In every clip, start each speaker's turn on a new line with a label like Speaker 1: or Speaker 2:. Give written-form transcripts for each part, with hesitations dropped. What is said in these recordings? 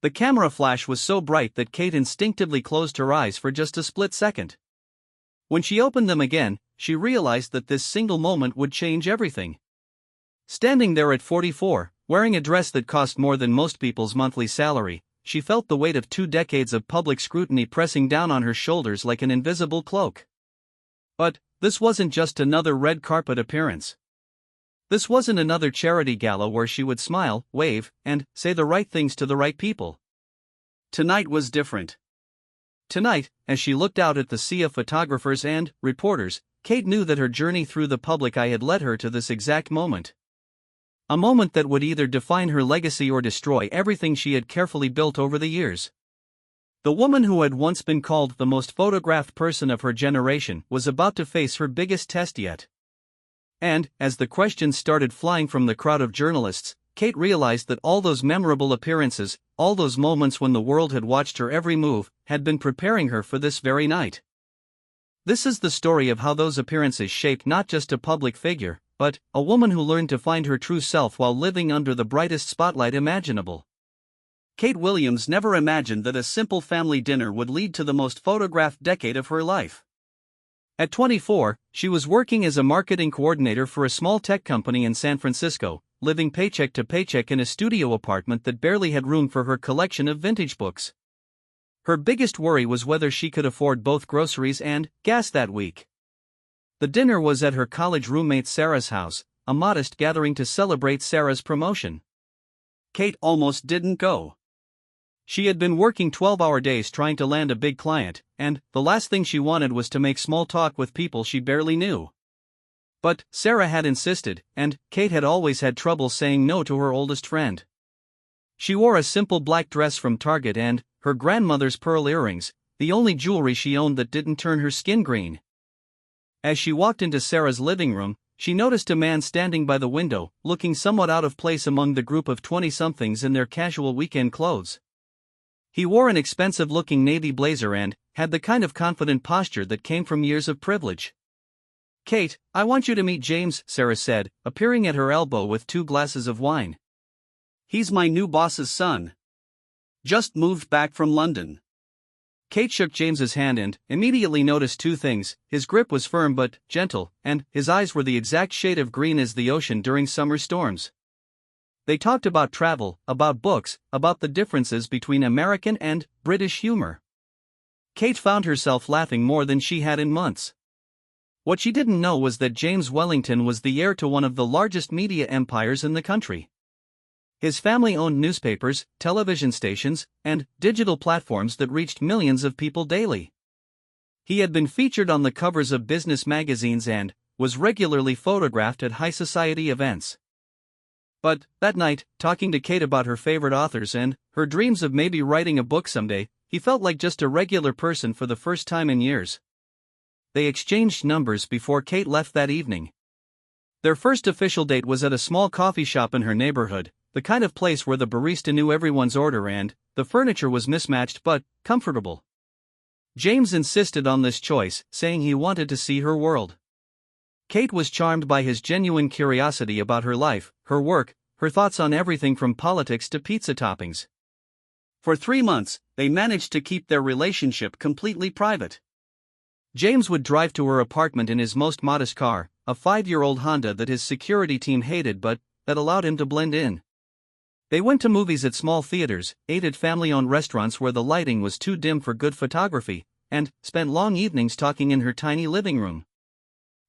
Speaker 1: The camera flash was so bright that Kate instinctively closed her eyes for just a split second. When she opened them again, she realized that this single moment would change everything. Standing there at 44, wearing a dress that cost more than most people's monthly salary, she felt the weight of 2 decades of public scrutiny pressing down on her shoulders like an invisible cloak. But this wasn't just another red carpet appearance. This wasn't another charity gala where she would smile, wave, and say the right things to the right people. Tonight was different. Tonight, as she looked out at the sea of photographers and reporters, Kate knew that her journey through the public eye had led her to this exact moment. A moment that would either define her legacy or destroy everything she had carefully built over the years. The woman who had once been called the most photographed person of her generation was about to face her biggest test yet. And, as the questions started flying from the crowd of journalists, Kate realized that all those memorable appearances, all those moments when the world had watched her every move, had been preparing her for this very night. This is the story of how those appearances shaped not just a public figure, but a woman who learned to find her true self while living under the brightest spotlight imaginable. Kate Williams never imagined that a simple family dinner would lead to the most photographed decade of her life. At 24, she was working as a marketing coordinator for a small tech company in San Francisco, living paycheck to paycheck in a studio apartment that barely had room for her collection of vintage books. Her biggest worry was whether she could afford both groceries and gas that week. The dinner was at her college roommate Sarah's house, a modest gathering to celebrate Sarah's promotion. Kate almost didn't go. She had been working 12-hour days trying to land a big client, and the last thing she wanted was to make small talk with people she barely knew. But Sarah had insisted, and Kate had always had trouble saying no to her oldest friend. She wore a simple black dress from Target and her grandmother's pearl earrings, the only jewelry she owned that didn't turn her skin green. As she walked into Sarah's living room, she noticed a man standing by the window, looking somewhat out of place among the group of 20-somethings in their casual weekend clothes. He wore an expensive-looking navy blazer and had the kind of confident posture that came from years of privilege. "Kate, I want you to meet James," Sarah said, appearing at her elbow with 2 glasses of wine. "He's my new boss's son. Just moved back from London." Kate shook James's hand and immediately noticed 2 things: his grip was firm but gentle, and his eyes were the exact shade of green as the ocean during summer storms. They talked about travel, about books, about the differences between American and British humor. Kate found herself laughing more than she had in months. What she didn't know was that James Wellington was the heir to one of the largest media empires in the country. His family owned newspapers, television stations, and digital platforms that reached millions of people daily. He had been featured on the covers of business magazines and was regularly photographed at high society events. But that night, talking to Kate about her favorite authors and her dreams of maybe writing a book someday, he felt like just a regular person for the first time in years. They exchanged numbers before Kate left that evening. Their first official date was at a small coffee shop in her neighborhood, the kind of place where the barista knew everyone's order and the furniture was mismatched but comfortable. James insisted on this choice, saying he wanted to see her world. Kate was charmed by his genuine curiosity about her life, her work, her thoughts on everything from politics to pizza toppings. For 3 months, they managed to keep their relationship completely private. James would drive to her apartment in his most modest car, a 5-year-old Honda that his security team hated but that allowed him to blend in. They went to movies at small theaters, ate at family-owned restaurants where the lighting was too dim for good photography, and spent long evenings talking in her tiny living room.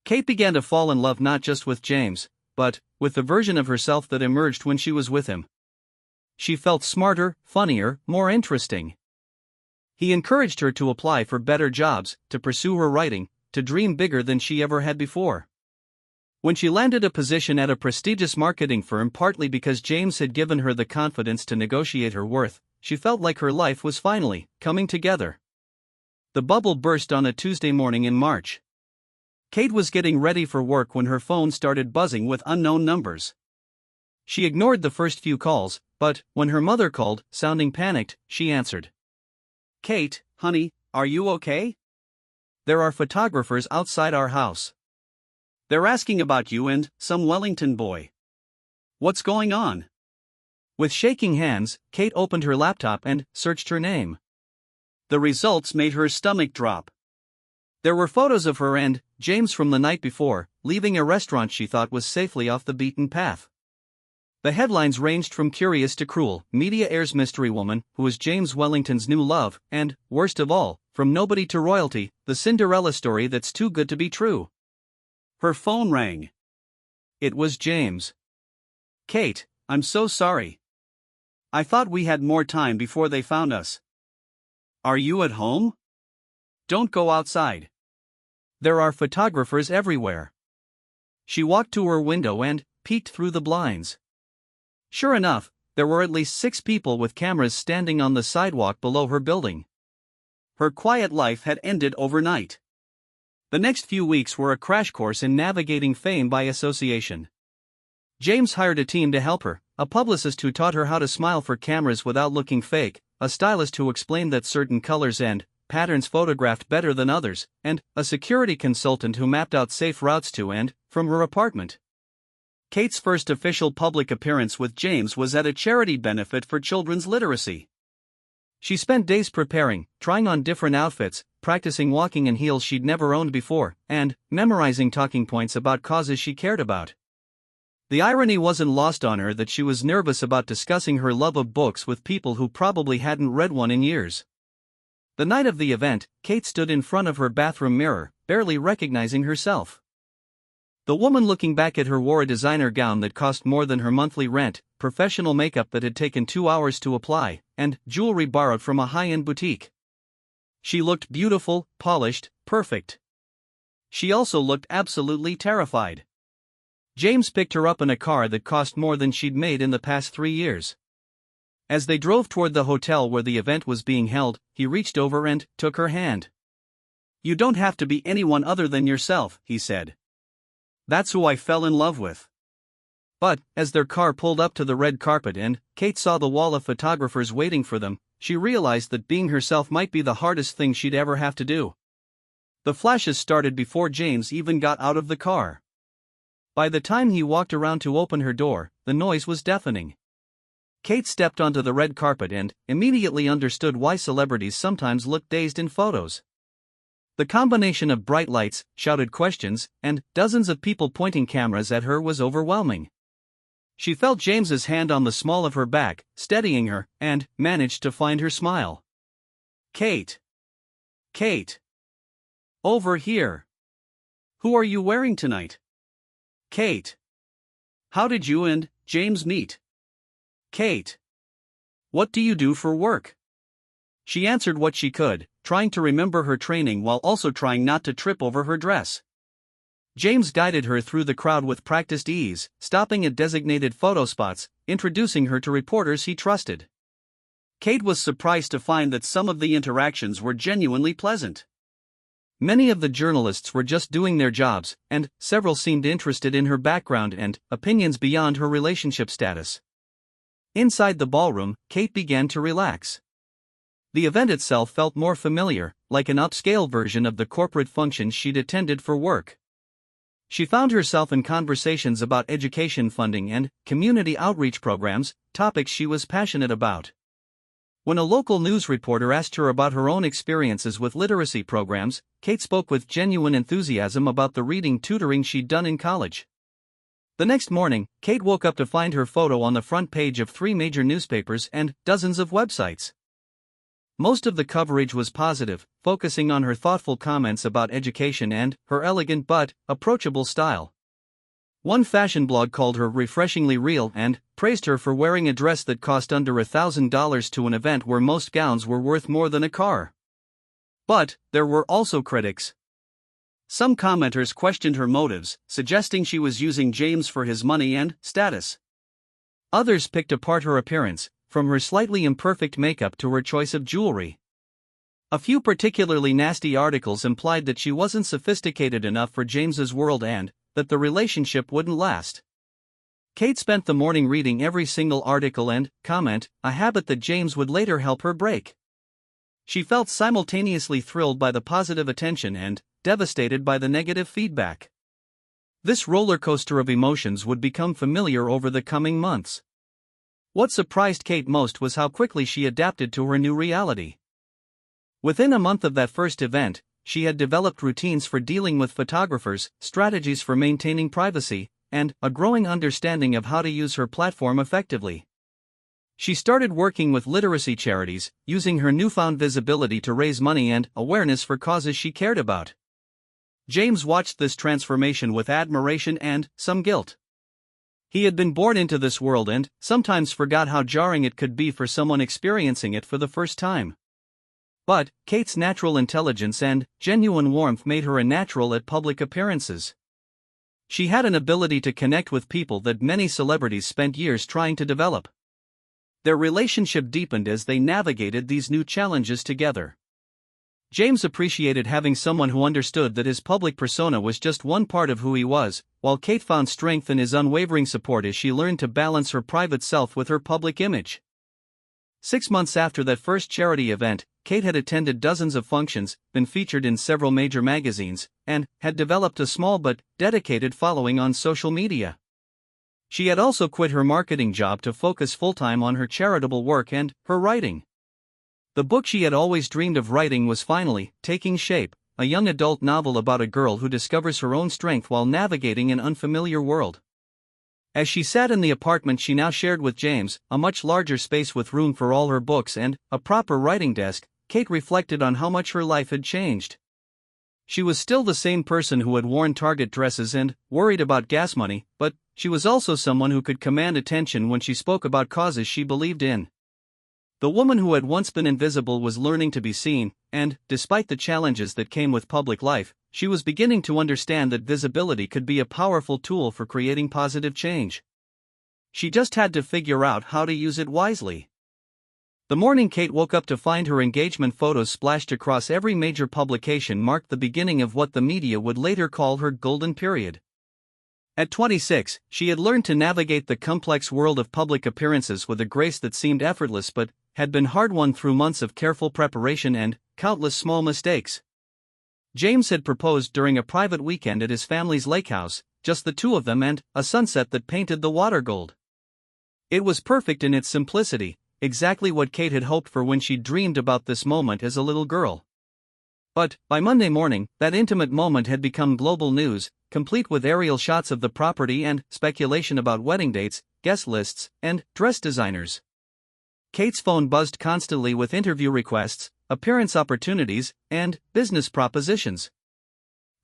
Speaker 1: Kate began to fall in love not just with James, but with the version of herself that emerged when she was with him. She felt smarter, funnier, more interesting. He encouraged her to apply for better jobs, to pursue her writing, to dream bigger than she ever had before. When she landed a position at a prestigious marketing firm partly because James had given her the confidence to negotiate her worth, she felt like her life was finally coming together. The bubble burst on a Tuesday morning in March. Kate was getting ready for work when her phone started buzzing with unknown numbers. She ignored the first few calls, but when her mother called, sounding panicked, she answered. "Kate, honey, are you okay? There are photographers outside our house. They're asking about you and some Wellington boy. What's going on?" With shaking hands, Kate opened her laptop and searched her name. The results made her stomach drop. There were photos of her and James from the night before, leaving a restaurant she thought was safely off the beaten path. The headlines ranged from curious to cruel. Media airs mystery woman, who is James Wellington's new love, and, worst of all, from nobody to royalty, the Cinderella story that's too good to be true. Her phone rang. It was James. "Kate, I'm so sorry. I thought we had more time before they found us. Are you at home? Don't go outside. There are photographers everywhere." She walked to her window and peeked through the blinds. Sure enough, there were at least 6 people with cameras standing on the sidewalk below her building. Her quiet life had ended overnight. The next few weeks were a crash course in navigating fame by association. James hired a team to help her, a publicist who taught her how to smile for cameras without looking fake, a stylist who explained that certain colors and patterns photographed better than others, and a security consultant who mapped out safe routes to and from her apartment. Kate's first official public appearance with James was at a charity benefit for children's literacy. She spent days preparing, trying on different outfits, practicing walking in heels she'd never owned before, and memorizing talking points about causes she cared about. The irony wasn't lost on her that she was nervous about discussing her love of books with people who probably hadn't read one in years. The night of the event, Kate stood in front of her bathroom mirror, barely recognizing herself. The woman looking back at her wore a designer gown that cost more than her monthly rent, professional makeup that had taken 2 hours to apply, and jewelry borrowed from a high-end boutique. She looked beautiful, polished, perfect. She also looked absolutely terrified. James picked her up in a car that cost more than she'd made in the past 3 years. As they drove toward the hotel where the event was being held, he reached over and took her hand. "You don't have to be anyone other than yourself," he said. "That's who I fell in love with." But, as their car pulled up to the red carpet and Kate saw the wall of photographers waiting for them, she realized that being herself might be the hardest thing she'd ever have to do. The flashes started before James even got out of the car. By the time he walked around to open her door, the noise was deafening. Kate stepped onto the red carpet and immediately understood why celebrities sometimes look dazed in photos. The combination of bright lights, shouted questions, and dozens of people pointing cameras at her was overwhelming. She felt James's hand on the small of her back, steadying her, and managed to find her smile. "Kate. Kate. Over here. Who are you wearing tonight? Kate. How did you and James meet? Kate. What do you do for work?" She answered what she could, trying to remember her training while also trying not to trip over her dress. James guided her through the crowd with practiced ease, stopping at designated photo spots, introducing her to reporters he trusted. Kate was surprised to find that some of the interactions were genuinely pleasant. Many of the journalists were just doing their jobs, and several seemed interested in her background and opinions beyond her relationship status. Inside the ballroom, Kate began to relax. The event itself felt more familiar, like an upscale version of the corporate functions she'd attended for work. She found herself in conversations about education funding and community outreach programs, topics she was passionate about. When a local news reporter asked her about her own experiences with literacy programs, Kate spoke with genuine enthusiasm about the reading tutoring she'd done in college. The next morning, Kate woke up to find her photo on the front page of 3 major newspapers and dozens of websites. Most of the coverage was positive, focusing on her thoughtful comments about education and her elegant but approachable style. One fashion blog called her refreshingly real and praised her for wearing a dress that cost under $1,000 to an event where most gowns were worth more than a car. But there were also critics. Some commenters questioned her motives, suggesting she was using James for his money and status. Others picked apart her appearance, from her slightly imperfect makeup to her choice of jewelry. A few particularly nasty articles implied that she wasn't sophisticated enough for James's world and that the relationship wouldn't last. Kate spent the morning reading every single article and comment, a habit that James would later help her break. She felt simultaneously thrilled by the positive attention and devastated by the negative feedback. This roller coaster of emotions would become familiar over the coming months. What surprised Kate most was how quickly she adapted to her new reality. Within a month of that first event, she had developed routines for dealing with photographers, strategies for maintaining privacy, and a growing understanding of how to use her platform effectively. She started working with literacy charities, using her newfound visibility to raise money and awareness for causes she cared about. James watched this transformation with admiration and some guilt. He had been born into this world and sometimes forgot how jarring it could be for someone experiencing it for the first time. But Kate's natural intelligence and genuine warmth made her a natural at public appearances. She had an ability to connect with people that many celebrities spent years trying to develop. Their relationship deepened as they navigated these new challenges together. James appreciated having someone who understood that his public persona was just one part of who he was, while Kate found strength in his unwavering support as she learned to balance her private self with her public image. 6 months after that first charity event, Kate had attended dozens of functions, been featured in several major magazines, and had developed a small but dedicated following on social media. She had also quit her marketing job to focus full-time on her charitable work and her writing. The book she had always dreamed of writing was finally taking shape, a young adult novel about a girl who discovers her own strength while navigating an unfamiliar world. As she sat in the apartment she now shared with James, a much larger space with room for all her books and a proper writing desk, Kate reflected on how much her life had changed. She was still the same person who had worn Target dresses and worried about gas money, but she was also someone who could command attention when she spoke about causes she believed in. The woman who had once been invisible was learning to be seen, and, despite the challenges that came with public life, she was beginning to understand that visibility could be a powerful tool for creating positive change. She just had to figure out how to use it wisely. The morning Kate woke up to find her engagement photos splashed across every major publication marked the beginning of what the media would later call her golden period. At 26, she had learned to navigate the complex world of public appearances with a grace that seemed effortless but had been hard-won through months of careful preparation and countless small mistakes. James had proposed during a private weekend at his family's lake house, just the two of them and a sunset that painted the water gold. It was perfect in its simplicity, exactly what Kate had hoped for when she dreamed about this moment as a little girl. But, by Monday morning, that intimate moment had become global news, complete with aerial shots of the property and speculation about wedding dates, guest lists, and dress designers. Kate's phone buzzed constantly with interview requests, appearance opportunities, and business propositions.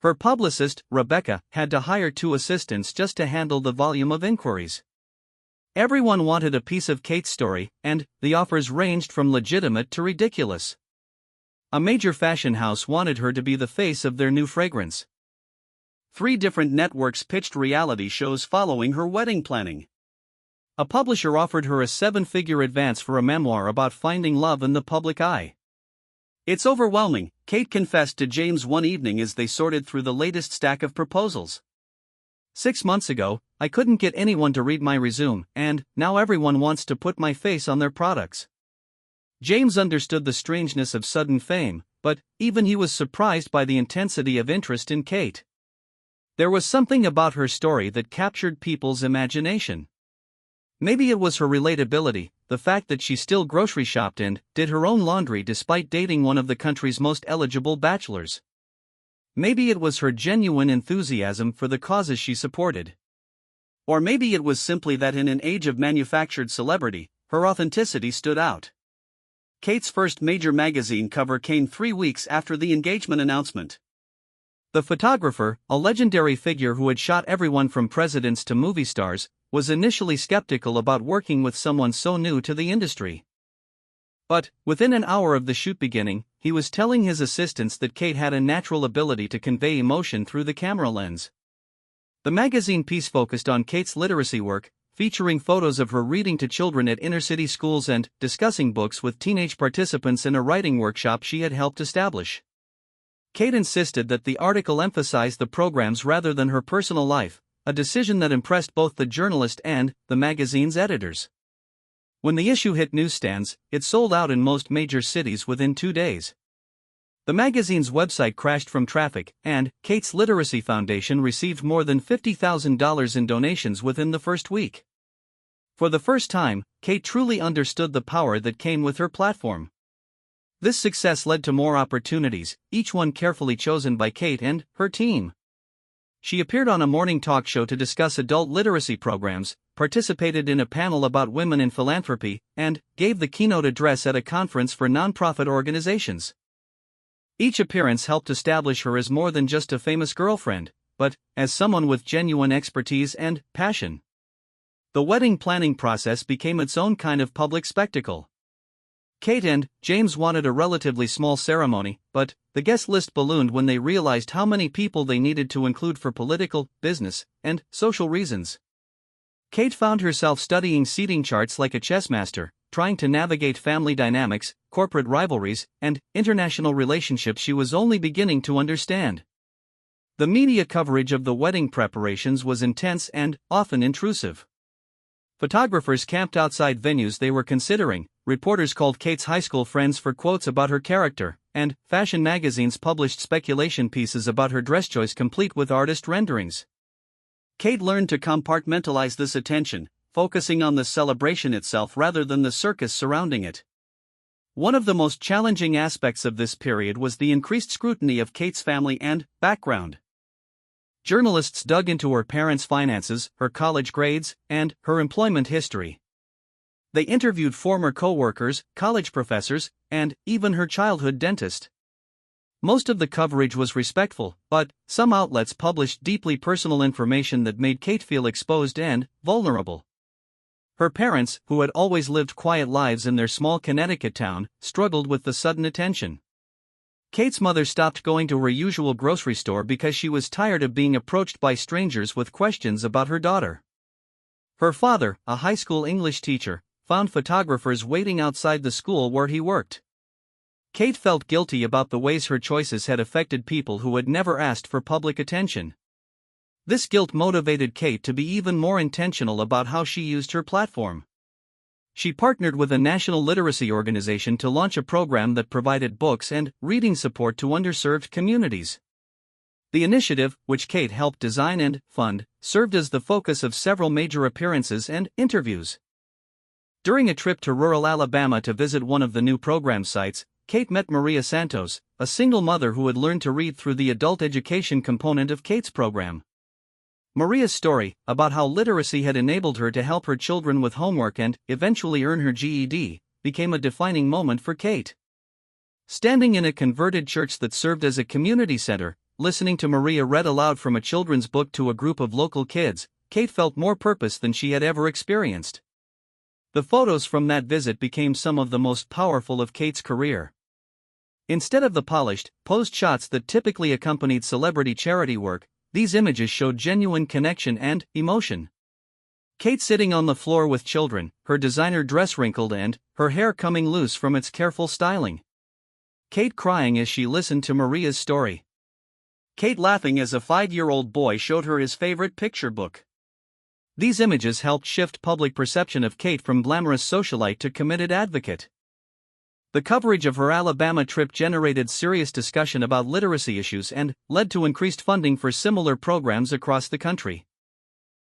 Speaker 1: Her publicist, Rebecca, had to hire 2 assistants just to handle the volume of inquiries. Everyone wanted a piece of Kate's story, and the offers ranged from legitimate to ridiculous. A major fashion house wanted her to be the face of their new fragrance. 3 different networks pitched reality shows following her wedding planning. A publisher offered her a 7-figure advance for a memoir about finding love in the public eye. "It's overwhelming," Kate confessed to James one evening as they sorted through the latest stack of proposals. 6 months ago, I couldn't get anyone to read my resume, and now everyone wants to put my face on their products. James understood the strangeness of sudden fame, but even he was surprised by the intensity of interest in Kate. There was something about her story that captured people's imagination. Maybe it was her relatability, the fact that she still grocery shopped and did her own laundry despite dating one of the country's most eligible bachelors. Maybe it was her genuine enthusiasm for the causes she supported. Or maybe it was simply that in an age of manufactured celebrity, her authenticity stood out. Kate's first major magazine cover came 3 weeks after the engagement announcement. The photographer, a legendary figure who had shot everyone from presidents to movie stars, was initially skeptical about working with someone so new to the industry. But, within an hour of the shoot beginning, he was telling his assistants that Kate had a natural ability to convey emotion through the camera lens. The magazine piece focused on Kate's literacy work, featuring photos of her reading to children at inner-city schools and discussing books with teenage participants in a writing workshop she had helped establish. Kate insisted that the article emphasize the programs rather than her personal life, a decision that impressed both the journalist and the magazine's editors. When the issue hit newsstands, it sold out in most major cities within 2 days. The magazine's website crashed from traffic, and Kate's Literacy Foundation received more than $50,000 in donations within the first week. For the first time, Kate truly understood the power that came with her platform. This success led to more opportunities, each one carefully chosen by Kate and her team. She appeared on a morning talk show to discuss adult literacy programs, participated in a panel about women in philanthropy, and gave the keynote address at a conference for nonprofit organizations. Each appearance helped establish her as more than just a famous girlfriend, but as someone with genuine expertise and passion. The wedding planning process became its own kind of public spectacle. Kate and James wanted a relatively small ceremony, but the guest list ballooned when they realized how many people they needed to include for political, business, and social reasons. Kate found herself studying seating charts like a chess master, trying to navigate family dynamics, corporate rivalries, and international relationships she was only beginning to understand. The media coverage of the wedding preparations was intense and often intrusive. Photographers camped outside venues they were considering, reporters called Kate's high school friends for quotes about her character, and fashion magazines published speculation pieces about her dress choice complete with artist renderings. Kate learned to compartmentalize this attention, focusing on the celebration itself rather than the circus surrounding it. One of the most challenging aspects of this period was the increased scrutiny of Kate's family and background. Journalists dug into her parents' finances, her college grades, and her employment history. They interviewed former co-workers, college professors, and even her childhood dentist. Most of the coverage was respectful, but some outlets published deeply personal information that made Kate feel exposed and vulnerable. Her parents, who had always lived quiet lives in their small Connecticut town, struggled with the sudden attention. Kate's mother stopped going to her usual grocery store because she was tired of being approached by strangers with questions about her daughter. Her father, a high school English teacher, found photographers waiting outside the school where he worked. Kate felt guilty about the ways her choices had affected people who had never asked for public attention. This guilt motivated Kate to be even more intentional about how she used her platform. She partnered with a national literacy organization to launch a program that provided books and reading support to underserved communities. The initiative, which Kate helped design and fund, served as the focus of several major appearances and interviews. During a trip to rural Alabama to visit one of the new program sites, Kate met Maria Santos, a single mother who had learned to read through the adult education component of Kate's program. Maria's story, about how literacy had enabled her to help her children with homework and eventually earn her GED, became a defining moment for Kate. Standing in a converted church that served as a community center, listening to Maria read aloud from a children's book to a group of local kids, Kate felt more purpose than she had ever experienced. The photos from that visit became some of the most powerful of Kate's career. Instead of the polished, posed shots that typically accompanied celebrity charity work, these images showed genuine connection and emotion. Kate sitting on the floor with children, her designer dress wrinkled and her hair coming loose from its careful styling. Kate crying as she listened to Maria's story. Kate laughing as a 5-year-old boy showed her his favorite picture book. These images helped shift public perception of Kate from glamorous socialite to committed advocate. The coverage of her Alabama trip generated serious discussion about literacy issues and led to increased funding for similar programs across the country.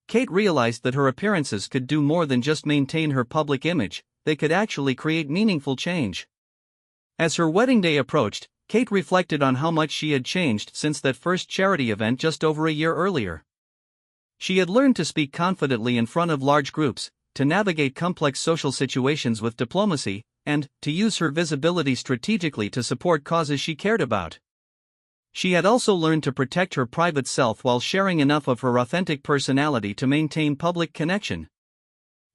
Speaker 1: Kate realized that her appearances could do more than just maintain her public image, they could actually create meaningful change. As her wedding day approached, Kate reflected on how much she had changed since that first charity event just over a year earlier. She had learned to speak confidently in front of large groups, to navigate complex social situations with diplomacy, and to use her visibility strategically to support causes she cared about. She had also learned to protect her private self while sharing enough of her authentic personality to maintain public connection.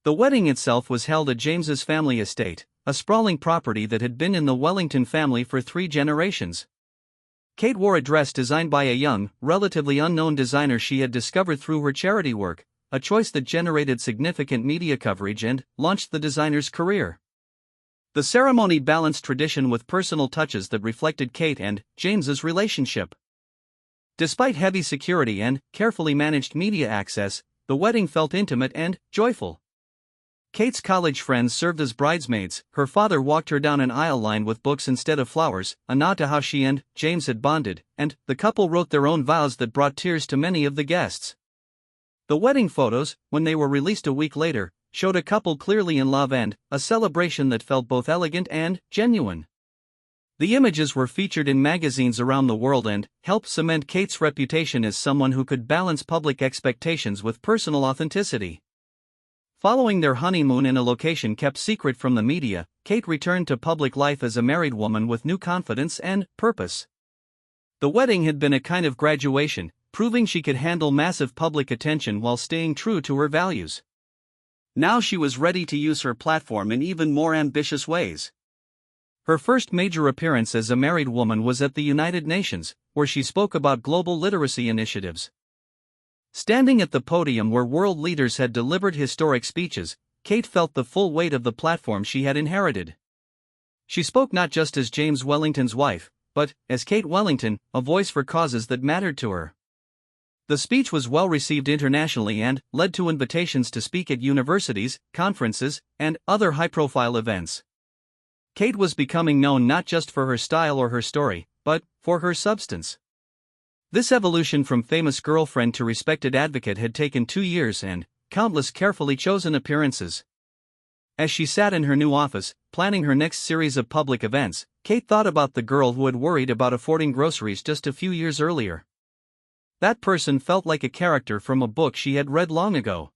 Speaker 1: The wedding itself was held at James's family estate, a sprawling property that had been in the Wellington family for 3 generations. Kate wore a dress designed by a young, relatively unknown designer she had discovered through her charity work, a choice that generated significant media coverage and launched the designer's career. The ceremony balanced tradition with personal touches that reflected Kate and James's relationship. Despite heavy security and carefully managed media access, the wedding felt intimate and joyful. Kate's college friends served as bridesmaids, her father walked her down an aisle lined with books instead of flowers, a nod to how she and James had bonded, and the couple wrote their own vows that brought tears to many of the guests. The wedding photos, when they were released a week later, showed a couple clearly in love and a celebration that felt both elegant and genuine. The images were featured in magazines around the world and helped cement Kate's reputation as someone who could balance public expectations with personal authenticity. Following their honeymoon in a location kept secret from the media, Kate returned to public life as a married woman with new confidence and purpose. The wedding had been a kind of graduation, proving she could handle massive public attention while staying true to her values. Now she was ready to use her platform in even more ambitious ways. Her first major appearance as a married woman was at the United Nations, where she spoke about global literacy initiatives. Standing at the podium where world leaders had delivered historic speeches, Kate felt the full weight of the platform she had inherited. She spoke not just as James Wellington's wife, but as Kate Wellington, a voice for causes that mattered to her. The speech was well received internationally and led to invitations to speak at universities, conferences, and other high-profile events. Kate was becoming known not just for her style or her story, but for her substance. This evolution from famous girlfriend to respected advocate had taken 2 years and countless carefully chosen appearances. As she sat in her new office, planning her next series of public events, Kate thought about the girl who had worried about affording groceries just a few years earlier. That person felt like a character from a book she had read long ago.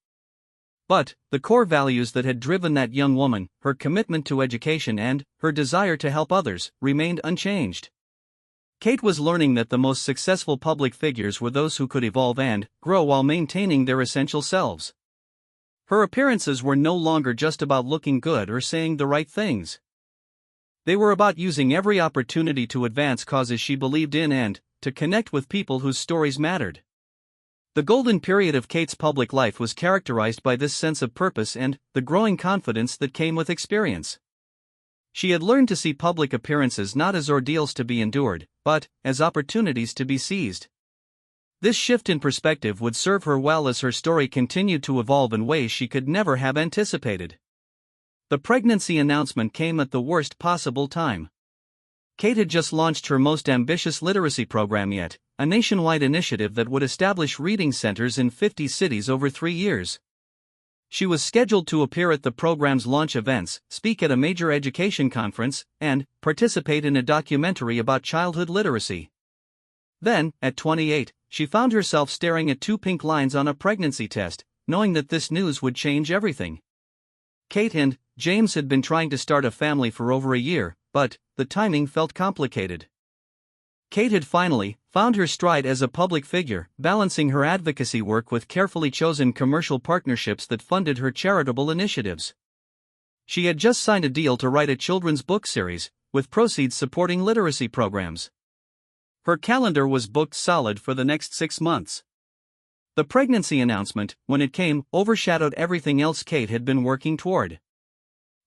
Speaker 1: But the core values that had driven that young woman, her commitment to education and her desire to help others, remained unchanged. Kate was learning that the most successful public figures were those who could evolve and grow while maintaining their essential selves. Her appearances were no longer just about looking good or saying the right things. They were about using every opportunity to advance causes she believed in and to connect with people whose stories mattered. The golden period of Kate's public life was characterized by this sense of purpose and the growing confidence that came with experience. She had learned to see public appearances not as ordeals to be endured, but as opportunities to be seized. This shift in perspective would serve her well as her story continued to evolve in ways she could never have anticipated. The pregnancy announcement came at the worst possible time. Kate had just launched her most ambitious literacy program yet, a nationwide initiative that would establish reading centers in 50 cities over 3 years. She was scheduled to appear at the program's launch events, speak at a major education conference, and participate in a documentary about childhood literacy. Then, at 28, she found herself staring at 2 pink lines on a pregnancy test, knowing that this news would change everything. Kate and James had been trying to start a family for over a year, but the timing felt complicated. Kate had finally found her stride as a public figure, balancing her advocacy work with carefully chosen commercial partnerships that funded her charitable initiatives. She had just signed a deal to write a children's book series, with proceeds supporting literacy programs. Her calendar was booked solid for the next 6 months. The pregnancy announcement, when it came, overshadowed everything else Kate had been working toward.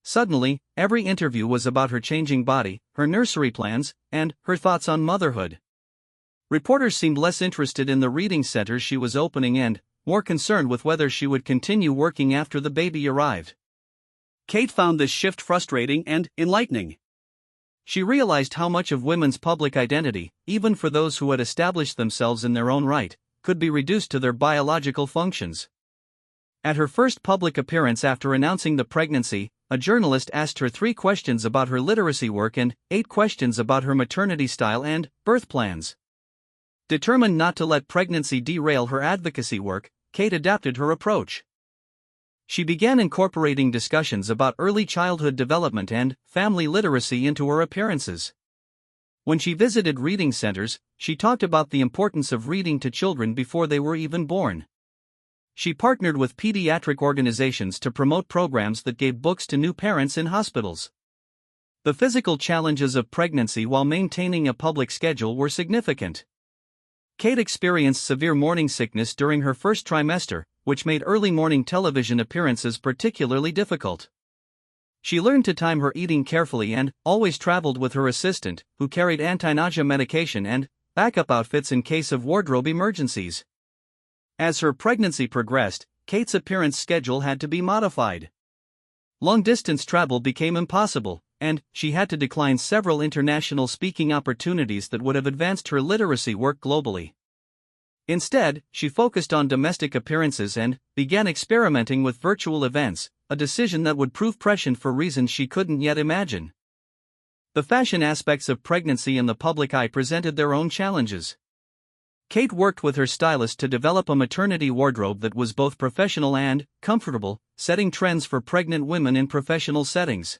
Speaker 1: Suddenly, every interview was about her changing body, her nursery plans, and her thoughts on motherhood. Reporters seemed less interested in the reading centers she was opening and more concerned with whether she would continue working after the baby arrived. Kate found this shift frustrating and enlightening. She realized how much of women's public identity, even for those who had established themselves in their own right, could be reduced to their biological functions. At her first public appearance after announcing the pregnancy, a journalist asked her 3 questions about her literacy work and 8 questions about her maternity style and birth plans. Determined not to let pregnancy derail her advocacy work, Kate adapted her approach. She began incorporating discussions about early childhood development and family literacy into her appearances. When she visited reading centers, she talked about the importance of reading to children before they were even born. She partnered with pediatric organizations to promote programs that gave books to new parents in hospitals. The physical challenges of pregnancy while maintaining a public schedule were significant. Kate experienced severe morning sickness during her first trimester, which made early morning television appearances particularly difficult. She learned to time her eating carefully and always traveled with her assistant, who carried anti-nausea medication and backup outfits in case of wardrobe emergencies. As her pregnancy progressed, Kate's appearance schedule had to be modified. Long-distance travel became impossible, and she had to decline several international speaking opportunities that would have advanced her literacy work globally. Instead, she focused on domestic appearances and began experimenting with virtual events, a decision that would prove prescient for reasons she couldn't yet imagine. The fashion aspects of pregnancy in the public eye presented their own challenges. Kate worked with her stylist to develop a maternity wardrobe that was both professional and comfortable, setting trends for pregnant women in professional settings.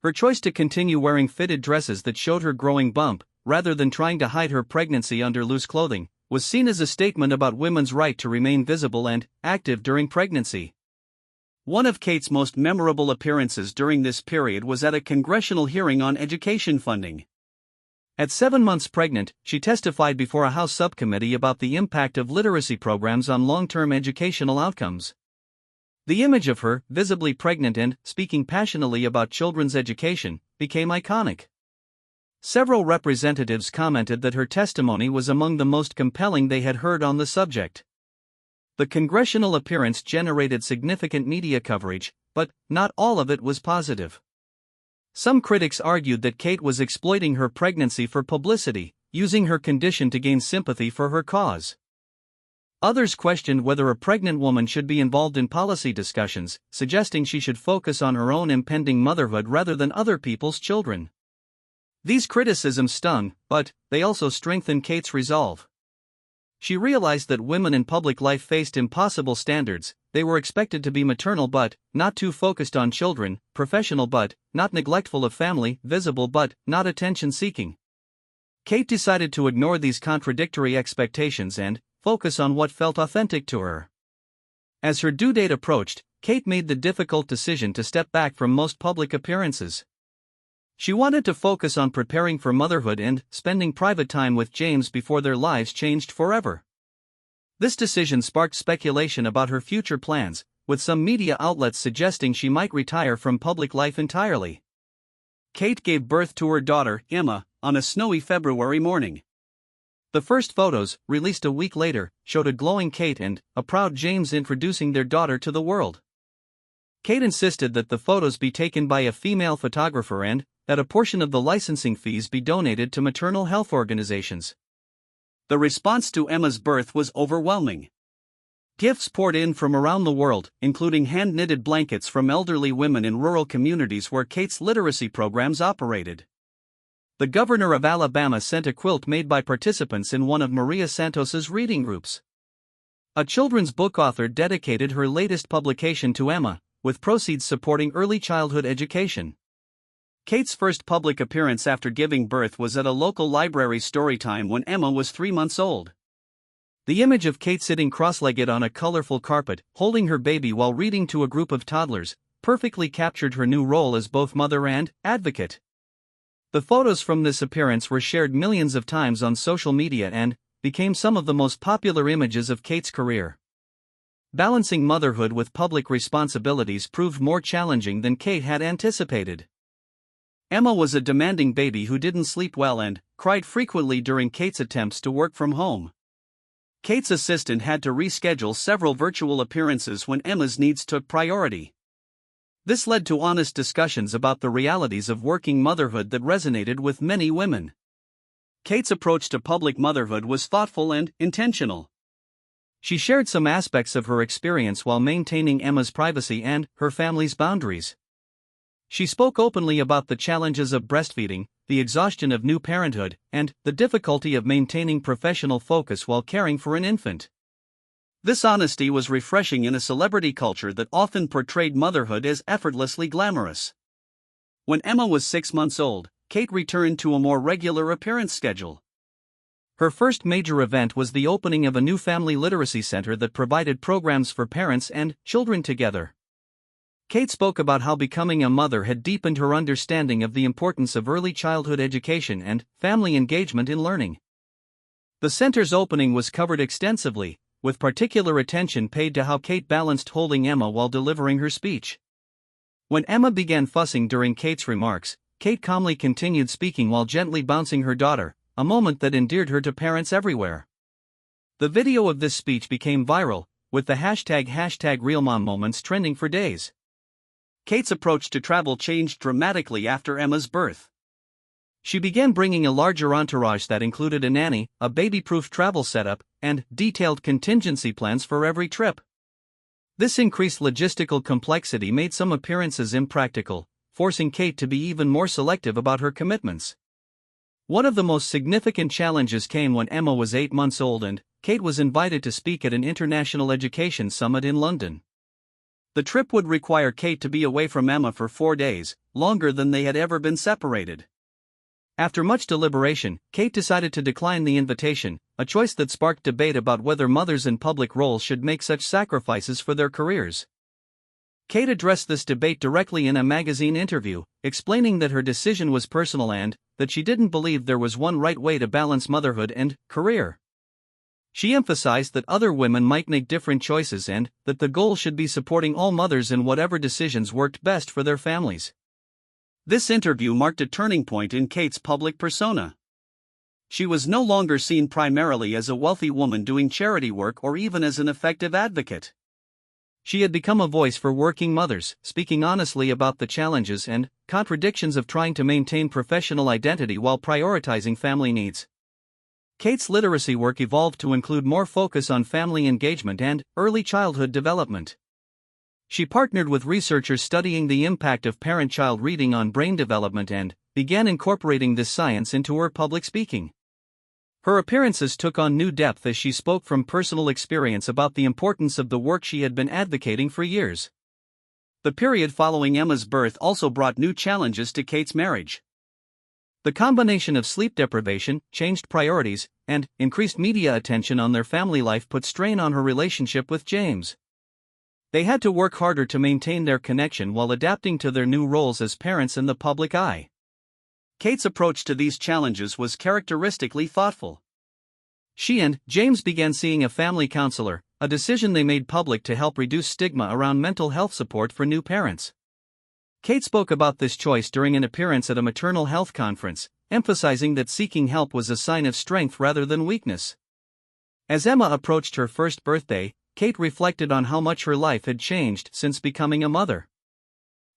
Speaker 1: Her choice to continue wearing fitted dresses that showed her growing bump, rather than trying to hide her pregnancy under loose clothing, was seen as a statement about women's right to remain visible and active during pregnancy. One of Kate's most memorable appearances during this period was at a congressional hearing on education funding. At 7 months pregnant, she testified before a House subcommittee about the impact of literacy programs on long-term educational outcomes. The image of her, visibly pregnant and speaking passionately about children's education, became iconic. Several representatives commented that her testimony was among the most compelling they had heard on the subject. The congressional appearance generated significant media coverage, but not all of it was positive. Some critics argued that Kate was exploiting her pregnancy for publicity, using her condition to gain sympathy for her cause. Others questioned whether a pregnant woman should be involved in policy discussions, suggesting she should focus on her own impending motherhood rather than other people's children. These criticisms stung, but they also strengthened Kate's resolve. She realized that women in public life faced impossible standards. They were expected to be maternal but not too focused on children, professional but not neglectful of family, visible but not attention-seeking. Kate decided to ignore these contradictory expectations and focus on what felt authentic to her. As her due date approached, Kate made the difficult decision to step back from most public appearances. She wanted to focus on preparing for motherhood and spending private time with James before their lives changed forever. This decision sparked speculation about her future plans, with some media outlets suggesting she might retire from public life entirely. Kate gave birth to her daughter, Emma, on a snowy February morning. The first photos, released a week later, showed a glowing Kate and a proud James introducing their daughter to the world. Kate insisted that the photos be taken by a female photographer and that a portion of the licensing fees be donated to maternal health organizations. The response to Emma's birth was overwhelming. Gifts poured in from around the world, including hand-knitted blankets from elderly women in rural communities where Kate's literacy programs operated. The governor of Alabama sent a quilt made by participants in one of Maria Santos's reading groups. A children's book author dedicated her latest publication to Emma, with proceeds supporting early childhood education. Kate's first public appearance after giving birth was at a local library storytime when Emma was 3 months old. The image of Kate sitting cross-legged on a colorful carpet, holding her baby while reading to a group of toddlers, perfectly captured her new role as both mother and advocate. The photos from this appearance were shared millions of times on social media and became some of the most popular images of Kate's career. Balancing motherhood with public responsibilities proved more challenging than Kate had anticipated. Emma was a demanding baby who didn't sleep well and cried frequently during Kate's attempts to work from home. Kate's assistant had to reschedule several virtual appearances when Emma's needs took priority. This led to honest discussions about the realities of working motherhood that resonated with many women. Kate's approach to public motherhood was thoughtful and intentional. She shared some aspects of her experience while maintaining Emma's privacy and her family's boundaries. She spoke openly about the challenges of breastfeeding, the exhaustion of new parenthood, and the difficulty of maintaining professional focus while caring for an infant. This honesty was refreshing in a celebrity culture that often portrayed motherhood as effortlessly glamorous. When Emma was 6 months old, Kate returned to a more regular appearance schedule. Her first major event was the opening of a new family literacy center that provided programs for parents and children together. Kate spoke about how becoming a mother had deepened her understanding of the importance of early childhood education and family engagement in learning. The center's opening was covered extensively, with particular attention paid to how Kate balanced holding Emma while delivering her speech. When Emma began fussing during Kate's remarks, Kate calmly continued speaking while gently bouncing her daughter, a moment that endeared her to parents everywhere. The video of this speech became viral, with the hashtag #RealMomMoments trending for days. Kate's approach to travel changed dramatically after Emma's birth. She began bringing a larger entourage that included a nanny, a baby-proof travel setup, and detailed contingency plans for every trip. This increased logistical complexity made some appearances impractical, forcing Kate to be even more selective about her commitments. One of the most significant challenges came when Emma was 8 months old and Kate was invited to speak at an international education summit in London. The trip would require Kate to be away from Emma for 4 days, longer than they had ever been separated. After much deliberation, Kate decided to decline the invitation, a choice that sparked debate about whether mothers in public roles should make such sacrifices for their careers. Kate addressed this debate directly in a magazine interview, explaining that her decision was personal and that she didn't believe there was one right way to balance motherhood and career. She emphasized that other women might make different choices and that the goal should be supporting all mothers in whatever decisions worked best for their families. This interview marked a turning point in Kate's public persona. She was no longer seen primarily as a wealthy woman doing charity work or even as an effective advocate. She had become a voice for working mothers, speaking honestly about the challenges and contradictions of trying to maintain professional identity while prioritizing family needs. Kate's literacy work evolved to include more focus on family engagement and early childhood development. She partnered with researchers studying the impact of parent-child reading on brain development and began incorporating this science into her public speaking. Her appearances took on new depth as she spoke from personal experience about the importance of the work she had been advocating for years. The period following Emma's birth also brought new challenges to Kate's marriage. The combination of sleep deprivation, changed priorities, and increased media attention on their family life put strain on her relationship with James. They had to work harder to maintain their connection while adapting to their new roles as parents in the public eye. Kate's approach to these challenges was characteristically thoughtful. She and James began seeing a family counselor, a decision they made public to help reduce stigma around mental health support for new parents. Kate spoke about this choice during an appearance at a maternal health conference, emphasizing that seeking help was a sign of strength rather than weakness. As Emma approached her first birthday, Kate reflected on how much her life had changed since becoming a mother.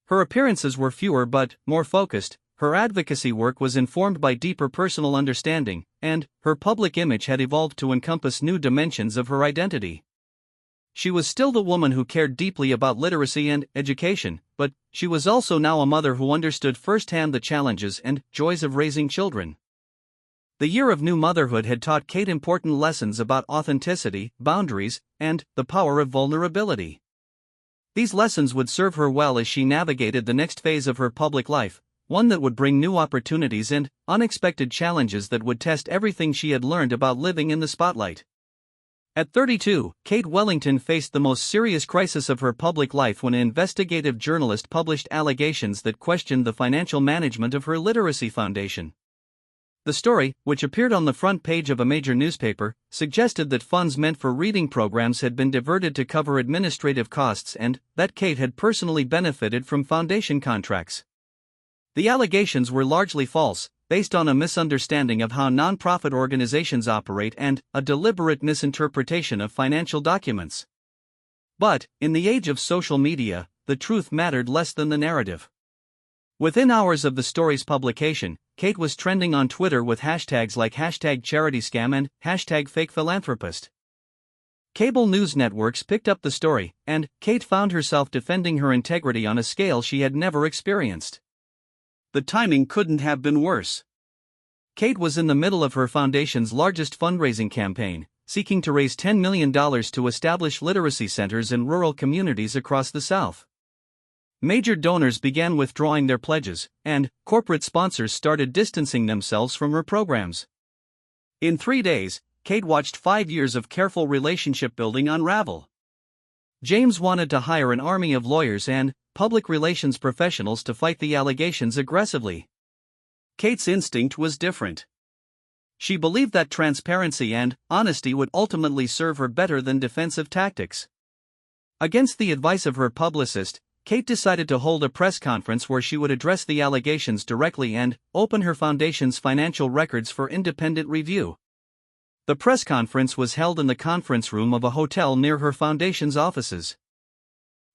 Speaker 1: Her appearances were fewer but more focused, her advocacy work was informed by deeper personal understanding, and her public image had evolved to encompass new dimensions of her identity. She was still the woman who cared deeply about literacy and education, but she was also now a mother who understood firsthand the challenges and joys of raising children. The year of new motherhood had taught Kate important lessons about authenticity, boundaries, and the power of vulnerability. These lessons would serve her well as she navigated the next phase of her public life, one that would bring new opportunities and unexpected challenges that would test everything she had learned about living in the spotlight. At 32, Kate Wellington faced the most serious crisis of her public life when an investigative journalist published allegations that questioned the financial management of her literacy foundation. The story, which appeared on the front page of a major newspaper, suggested that funds meant for reading programs had been diverted to cover administrative costs and that Kate had personally benefited from foundation contracts. The allegations were largely false, based on a misunderstanding of how nonprofit organizations operate and a deliberate misinterpretation of financial documents. But, in the age of social media, the truth mattered less than the narrative. Within hours of the story's publication, Kate was trending on Twitter with hashtags like #CharityScam and #FakePhilanthropist. Cable news networks picked up the story, and Kate found herself defending her integrity on a scale she had never experienced. The timing couldn't have been worse. Kate was in the middle of her foundation's largest fundraising campaign, seeking to raise $10 million to establish literacy centers in rural communities across the South. Major donors began withdrawing their pledges, and corporate sponsors started distancing themselves from her programs. In 3 days, Kate watched 5 years of careful relationship building unravel. James wanted to hire an army of lawyers and public relations professionals to fight the allegations aggressively. Kate's instinct was different. She believed that transparency and honesty would ultimately serve her better than defensive tactics. Against the advice of her publicist, Kate decided to hold a press conference where she would address the allegations directly and open her foundation's financial records for independent review. The press conference was held in the conference room of a hotel near her foundation's offices.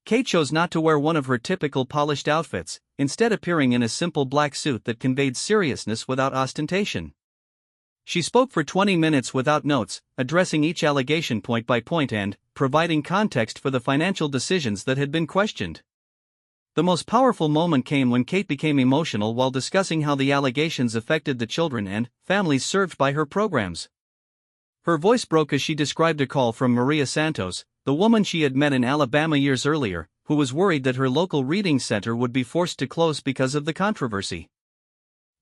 Speaker 1: Kate chose not to wear one of her typical polished outfits, instead appearing in a simple black suit that conveyed seriousness without ostentation. She spoke for 20 minutes without notes, addressing each allegation point by point and providing context for the financial decisions that had been questioned. The most powerful moment came when Kate became emotional while discussing how the allegations affected the children and families served by her programs. Her voice broke as she described a call from Maria Santos, the woman she had met in Alabama years earlier, who was worried that her local reading center would be forced to close because of the controversy.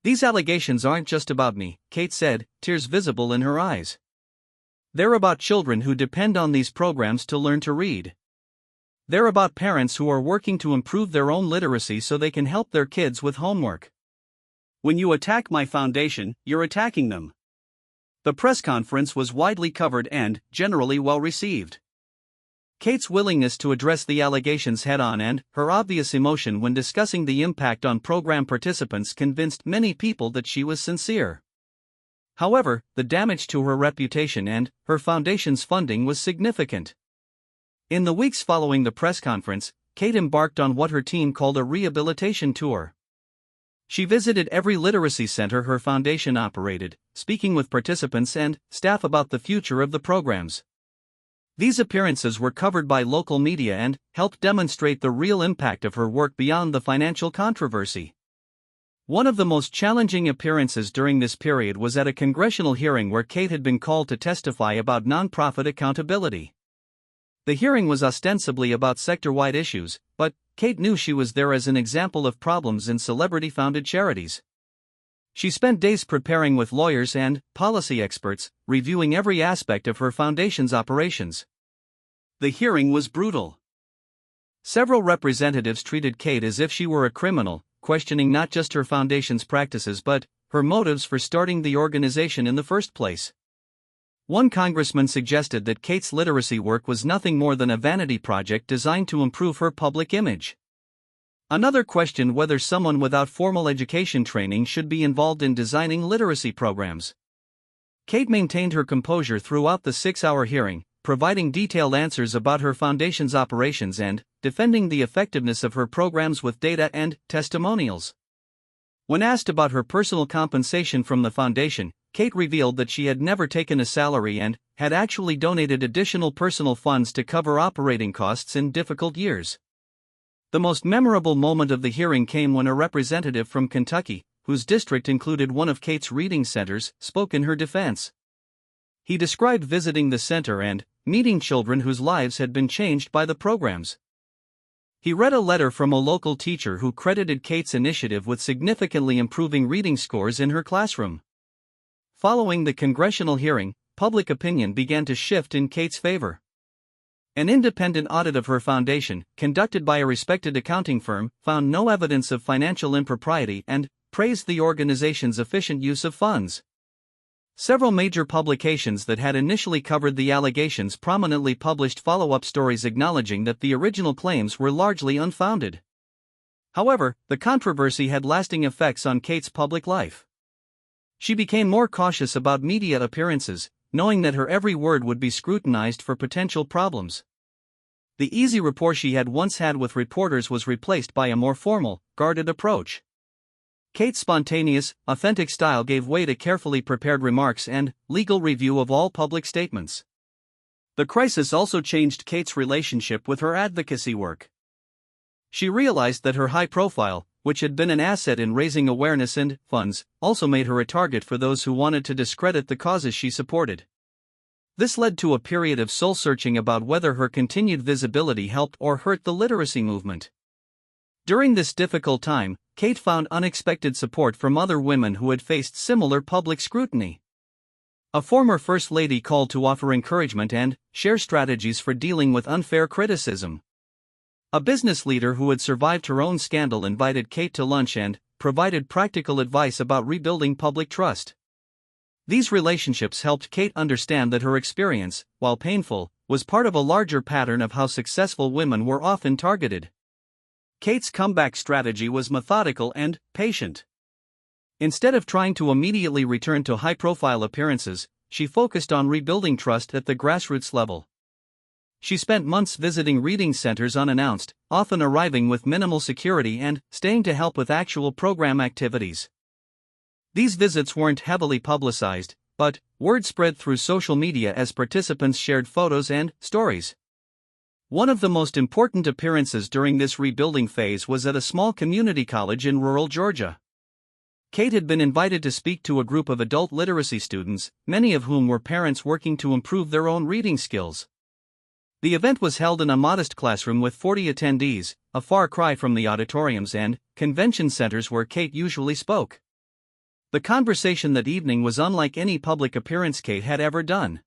Speaker 1: "These allegations aren't just about me," Kate said, tears visible in her eyes. "They're about children who depend on these programs to learn to read. They're about parents who are working to improve their own literacy so they can help their kids with homework. When you attack my foundation, you're attacking them." The press conference was widely covered and generally well received. Kate's willingness to address the allegations head-on and her obvious emotion when discussing the impact on program participants convinced many people that she was sincere. However, the damage to her reputation and her foundation's funding was significant. In the weeks following the press conference, Kate embarked on what her team called a rehabilitation tour. She visited every literacy center her foundation operated, speaking with participants and staff about the future of the programs. These appearances were covered by local media and helped demonstrate the real impact of her work beyond the financial controversy. One of the most challenging appearances during this period was at a congressional hearing where Kate had been called to testify about nonprofit accountability. The hearing was ostensibly about sector-wide issues, but Kate knew she was there as an example of problems in celebrity-founded charities. She spent days preparing with lawyers and policy experts, reviewing every aspect of her foundation's operations. The hearing was brutal. Several representatives treated Kate as if she were a criminal, questioning not just her foundation's practices but her motives for starting the organization in the first place. One congressman suggested that Kate's literacy work was nothing more than a vanity project designed to improve her public image. Another questioned whether someone without formal education training should be involved in designing literacy programs. Kate maintained her composure throughout the 6-hour hearing, providing detailed answers about her foundation's operations and defending the effectiveness of her programs with data and testimonials. When asked about her personal compensation from the foundation, Kate revealed that she had never taken a salary and had actually donated additional personal funds to cover operating costs in difficult years. The most memorable moment of the hearing came when a representative from Kentucky, whose district included one of Kate's reading centers, spoke in her defense. He described visiting the center and meeting children whose lives had been changed by the programs. He read a letter from a local teacher who credited Kate's initiative with significantly improving reading scores in her classroom. Following the congressional hearing, public opinion began to shift in Kate's favor. An independent audit of her foundation, conducted by a respected accounting firm, found no evidence of financial impropriety and praised the organization's efficient use of funds. Several major publications that had initially covered the allegations prominently published follow-up stories acknowledging that the original claims were largely unfounded. However, the controversy had lasting effects on Kate's public life. She became more cautious about media appearances, knowing that her every word would be scrutinized for potential problems. The easy rapport she had once had with reporters was replaced by a more formal, guarded approach. Kate's spontaneous, authentic style gave way to carefully prepared remarks and legal review of all public statements. The crisis also changed Kate's relationship with her advocacy work. She realized that her high profile, which had been an asset in raising awareness and funds, also made her a target for those who wanted to discredit the causes she supported. This led to a period of soul-searching about whether her continued visibility helped or hurt the literacy movement. During this difficult time, Kate found unexpected support from other women who had faced similar public scrutiny. A former First Lady called to offer encouragement and share strategies for dealing with unfair criticism. A business leader who had survived her own scandal invited Kate to lunch and provided practical advice about rebuilding public trust. These relationships helped Kate understand that her experience, while painful, was part of a larger pattern of how successful women were often targeted. Kate's comeback strategy was methodical and patient. Instead of trying to immediately return to high-profile appearances, she focused on rebuilding trust at the grassroots level. She spent months visiting reading centers unannounced, often arriving with minimal security and staying to help with actual program activities. These visits weren't heavily publicized, but word spread through social media as participants shared photos and stories. One of the most important appearances during this rebuilding phase was at a small community college in rural Georgia. Kate had been invited to speak to a group of adult literacy students, many of whom were parents working to improve their own reading skills. The event was held in a modest classroom with 40 attendees, a far cry from the auditoriums and convention centers where Kate usually spoke. The conversation that evening was unlike any public appearance Kate had ever done.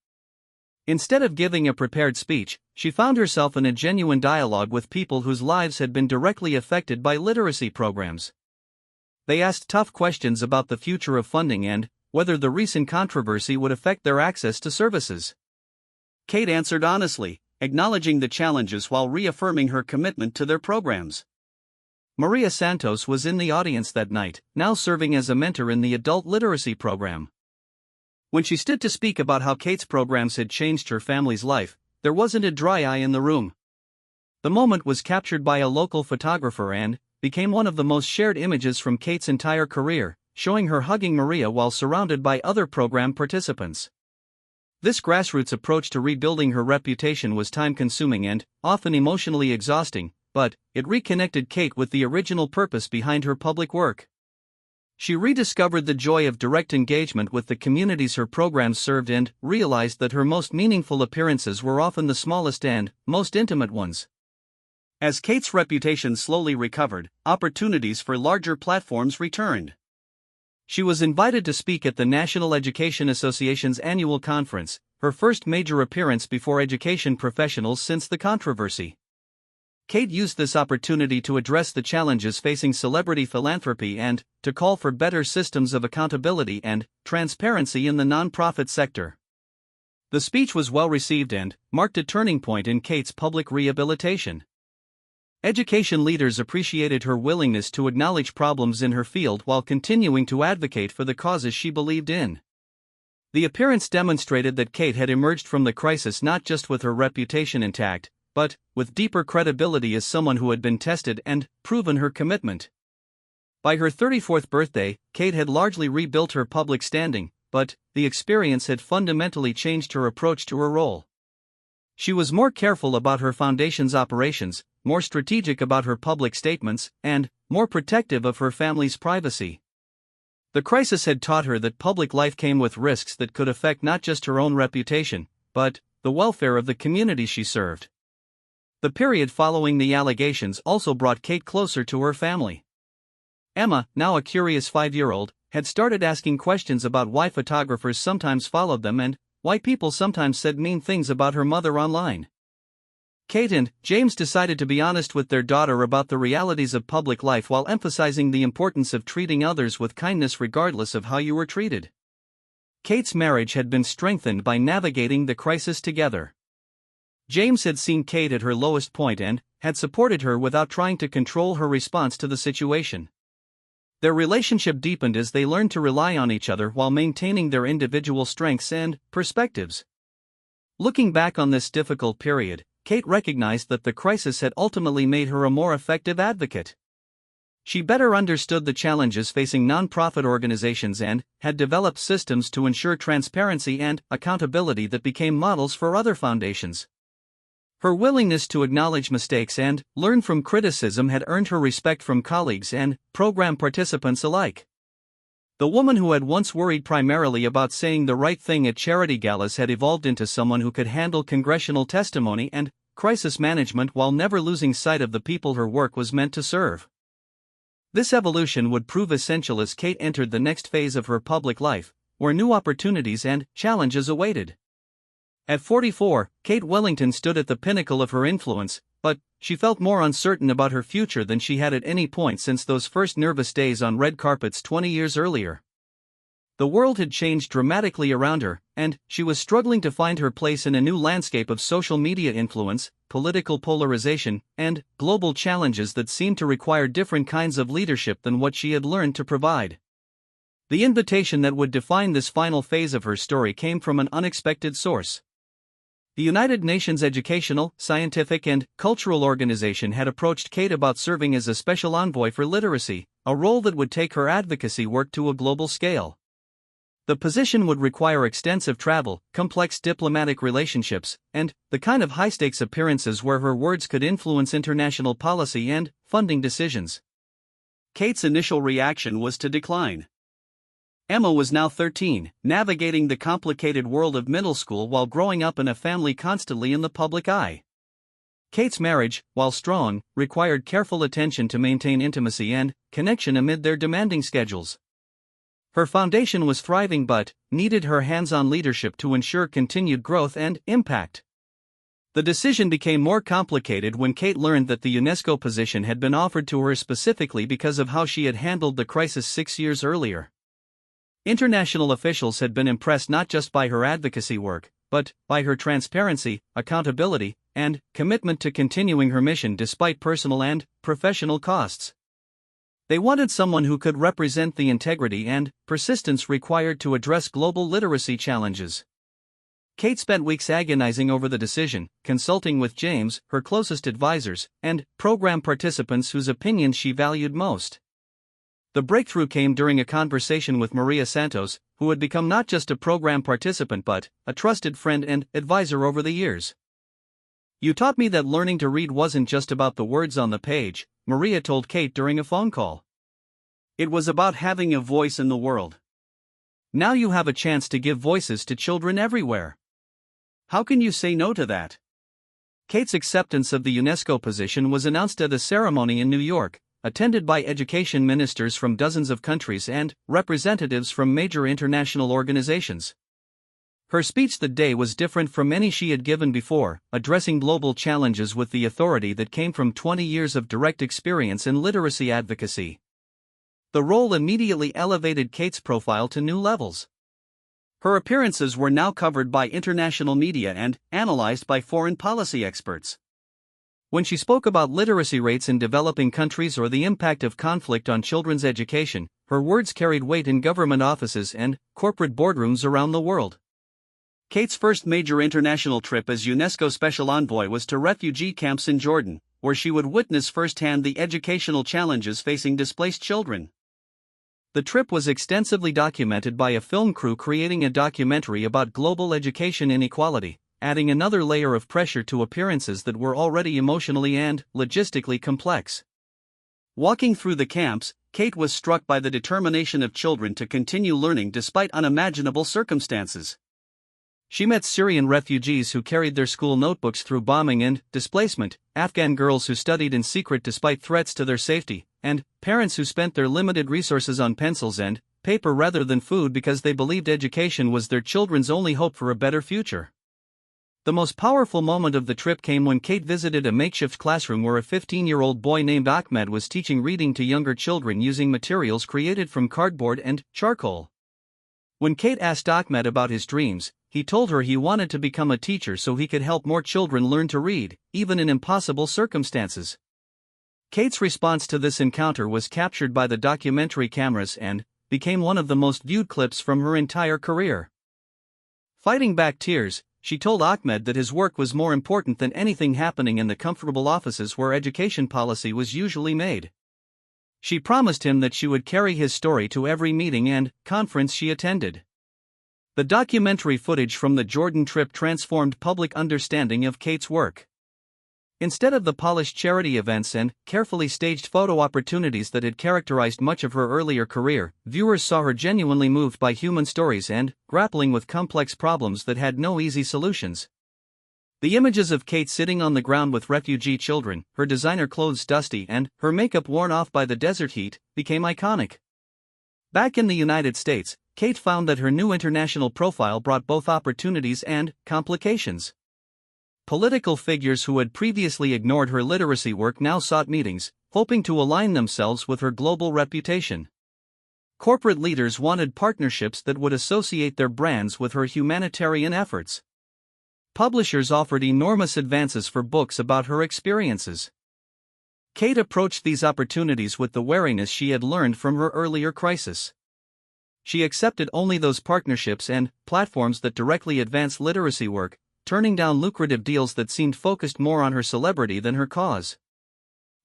Speaker 1: Instead of giving a prepared speech, she found herself in a genuine dialogue with people whose lives had been directly affected by literacy programs. They asked tough questions about the future of funding and whether the recent controversy would affect their access to services. Kate answered honestly, acknowledging the challenges while reaffirming her commitment to their programs. Maria Santos was in the audience that night, now serving as a mentor in the adult literacy program. When she stood to speak about how Kate's programs had changed her family's life, there wasn't a dry eye in the room. The moment was captured by a local photographer and became one of the most shared images from Kate's entire career, showing her hugging Maria while surrounded by other program participants. This grassroots approach to rebuilding her reputation was time-consuming and often emotionally exhausting, but it reconnected Kate with the original purpose behind her public work. She rediscovered the joy of direct engagement with the communities her programs served and realized that her most meaningful appearances were often the smallest and most intimate ones. As Kate's reputation slowly recovered, opportunities for larger platforms returned. She was invited to speak at the National Education Association's annual conference, her first major appearance before education professionals since the controversy. Kate used this opportunity to address the challenges facing celebrity philanthropy and to call for better systems of accountability and transparency in the nonprofit sector. The speech was well received and marked a turning point in Kate's public rehabilitation. Education leaders appreciated her willingness to acknowledge problems in her field while continuing to advocate for the causes she believed in. The appearance demonstrated that Kate had emerged from the crisis not just with her reputation intact, but with deeper credibility as someone who had been tested and proven her commitment. By her 34th birthday, Kate had largely rebuilt her public standing, but the experience had fundamentally changed her approach to her role. She was more careful about her foundation's operations, more strategic about her public statements, and more protective of her family's privacy. The crisis had taught her that public life came with risks that could affect not just her own reputation, but the welfare of the community she served. The period following the allegations also brought Kate closer to her family. Emma, now a curious 5-year-old, had started asking questions about why photographers sometimes followed them and why people sometimes said mean things about her mother online. Kate and James decided to be honest with their daughter about the realities of public life while emphasizing the importance of treating others with kindness regardless of how you were treated. Kate's marriage had been strengthened by navigating the crisis together. James had seen Kate at her lowest point and had supported her without trying to control her response to the situation. Their relationship deepened as they learned to rely on each other while maintaining their individual strengths and perspectives. Looking back on this difficult period, Kate recognized that the crisis had ultimately made her a more effective advocate. She better understood the challenges facing nonprofit organizations and had developed systems to ensure transparency and accountability that became models for other foundations. Her willingness to acknowledge mistakes and learn from criticism had earned her respect from colleagues and program participants alike. The woman who had once worried primarily about saying the right thing at charity galas had evolved into someone who could handle congressional testimony and crisis management while never losing sight of the people her work was meant to serve. This evolution would prove essential as Kate entered the next phase of her public life, where new opportunities and challenges awaited. At 44, Kate Wellington stood at the pinnacle of her influence, but she felt more uncertain about her future than she had at any point since those first nervous days on red carpets 20 years earlier. The world had changed dramatically around her, and she was struggling to find her place in a new landscape of social media influence, political polarization, and global challenges that seemed to require different kinds of leadership than what she had learned to provide. The invitation that would define this final phase of her story came from an unexpected source. The United Nations Educational, Scientific, and Cultural Organization had approached Kate about serving as a special envoy for literacy, a role that would take her advocacy work to a global scale. The position would require extensive travel, complex diplomatic relationships, and the kind of high-stakes appearances where her words could influence international policy and funding decisions. Kate's initial reaction was to decline. Emma was now 13, navigating the complicated world of middle school while growing up in a family constantly in the public eye. Kate's marriage, while strong, required careful attention to maintain intimacy and connection amid their demanding schedules. Her foundation was thriving but needed her hands-on leadership to ensure continued growth and impact. The decision became more complicated when Kate learned that the UNESCO position had been offered to her specifically because of how she had handled the crisis 6 years earlier. International officials had been impressed not just by her advocacy work, but by her transparency, accountability, and commitment to continuing her mission despite personal and professional costs. They wanted someone who could represent the integrity and persistence required to address global literacy challenges. Kate spent weeks agonizing over the decision, consulting with James, her closest advisors, and program participants whose opinions she valued most. The breakthrough came during a conversation with Maria Santos, who had become not just a program participant but a trusted friend and advisor over the years. "You taught me that learning to read wasn't just about the words on the page," Maria told Kate during a phone call. "It was about having a voice in the world. Now you have a chance to give voices to children everywhere. How can you say no to that?" Kate's acceptance of the UNESCO position was announced at a ceremony in New York, attended by education ministers from dozens of countries and representatives from major international organizations. Her speech that day was different from any she had given before, addressing global challenges with the authority that came from 20 years of direct experience in literacy advocacy. The role immediately elevated Kate's profile to new levels. Her appearances were now covered by international media and analyzed by foreign policy experts. When she spoke about literacy rates in developing countries or the impact of conflict on children's education, her words carried weight in government offices and corporate boardrooms around the world. Kate's first major international trip as UNESCO Special Envoy was to refugee camps in Jordan, where she would witness firsthand the educational challenges facing displaced children. The trip was extensively documented by a film crew creating a documentary about global education inequality, adding another layer of pressure to appearances that were already emotionally and logistically complex. Walking through the camps, Kate was struck by the determination of children to continue learning despite unimaginable circumstances. She met Syrian refugees who carried their school notebooks through bombing and displacement, Afghan girls who studied in secret despite threats to their safety, and parents who spent their limited resources on pencils and paper rather than food because they believed education was their children's only hope for a better future. The most powerful moment of the trip came when Kate visited a makeshift classroom where a 15-year-old boy named Ahmed was teaching reading to younger children using materials created from cardboard and charcoal. When Kate asked Ahmed about his dreams, he told her he wanted to become a teacher so he could help more children learn to read, even in impossible circumstances. Kate's response to this encounter was captured by the documentary cameras and became one of the most viewed clips from her entire career. Fighting back tears, she told Ahmed that his work was more important than anything happening in the comfortable offices where education policy was usually made. She promised him that she would carry his story to every meeting and conference she attended. The documentary footage from the Jordan trip transformed public understanding of Kate's work. Instead of the polished charity events and carefully staged photo opportunities that had characterized much of her earlier career, viewers saw her genuinely moved by human stories and grappling with complex problems that had no easy solutions. The images of Kate sitting on the ground with refugee children, her designer clothes dusty and her makeup worn off by the desert heat, became iconic. Back in the United States, Kate found that her new international profile brought both opportunities and complications. Political figures who had previously ignored her literacy work now sought meetings, hoping to align themselves with her global reputation. Corporate leaders wanted partnerships that would associate their brands with her humanitarian efforts. Publishers offered enormous advances for books about her experiences. Kate approached these opportunities with the wariness she had learned from her earlier crisis. She accepted only those partnerships and platforms that directly advanced literacy work, turning down lucrative deals that seemed focused more on her celebrity than her cause.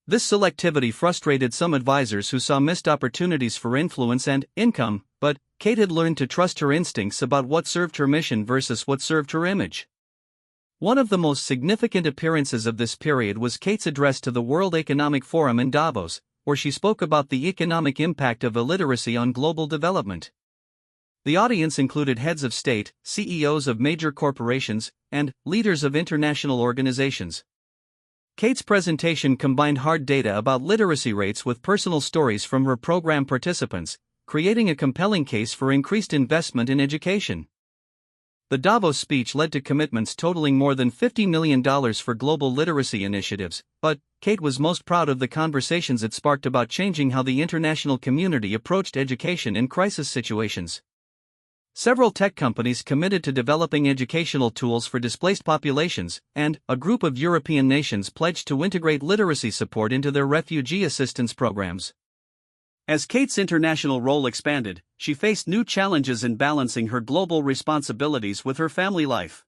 Speaker 1: This selectivity frustrated some advisors who saw missed opportunities for influence and income, but Kate had learned to trust her instincts about what served her mission versus what served her image. One of the most significant appearances of this period was Kate's address to the World Economic Forum in Davos, where she spoke about the economic impact of illiteracy on global development. The audience included heads of state, CEOs of major corporations, and leaders of international organizations. Kate's presentation combined hard data about literacy rates with personal stories from her program participants, creating a compelling case for increased investment in education. The Davos speech led to commitments totaling more than $50 million for global literacy initiatives, but Kate was most proud of the conversations it sparked about changing how the international community approached education in crisis situations. Several tech companies committed to developing educational tools for displaced populations, and a group of European nations pledged to integrate literacy support into their refugee assistance programs. As Kate's international role expanded, she faced new challenges in balancing her global responsibilities with her family life.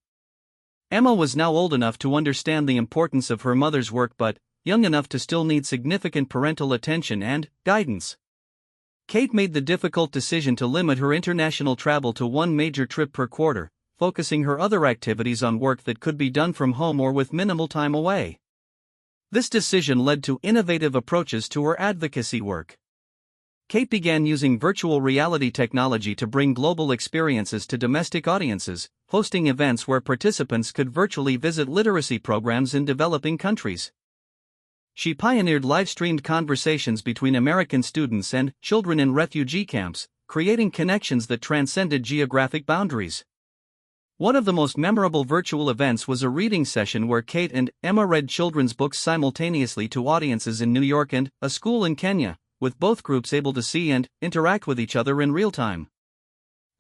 Speaker 1: Emma was now old enough to understand the importance of her mother's work but young enough to still need significant parental attention and guidance. Kate made the difficult decision to limit her international travel to one major trip per quarter, focusing her other activities on work that could be done from home or with minimal time away. This decision led to innovative approaches to her advocacy work. Kate began using virtual reality technology to bring global experiences to domestic audiences, hosting events where participants could virtually visit literacy programs in developing countries. She pioneered live-streamed conversations between American students and children in refugee camps, creating connections that transcended geographic boundaries. One of the most memorable virtual events was a reading session where Kate and Emma read children's books simultaneously to audiences in New York and a school in Kenya, with both groups able to see and interact with each other in real time.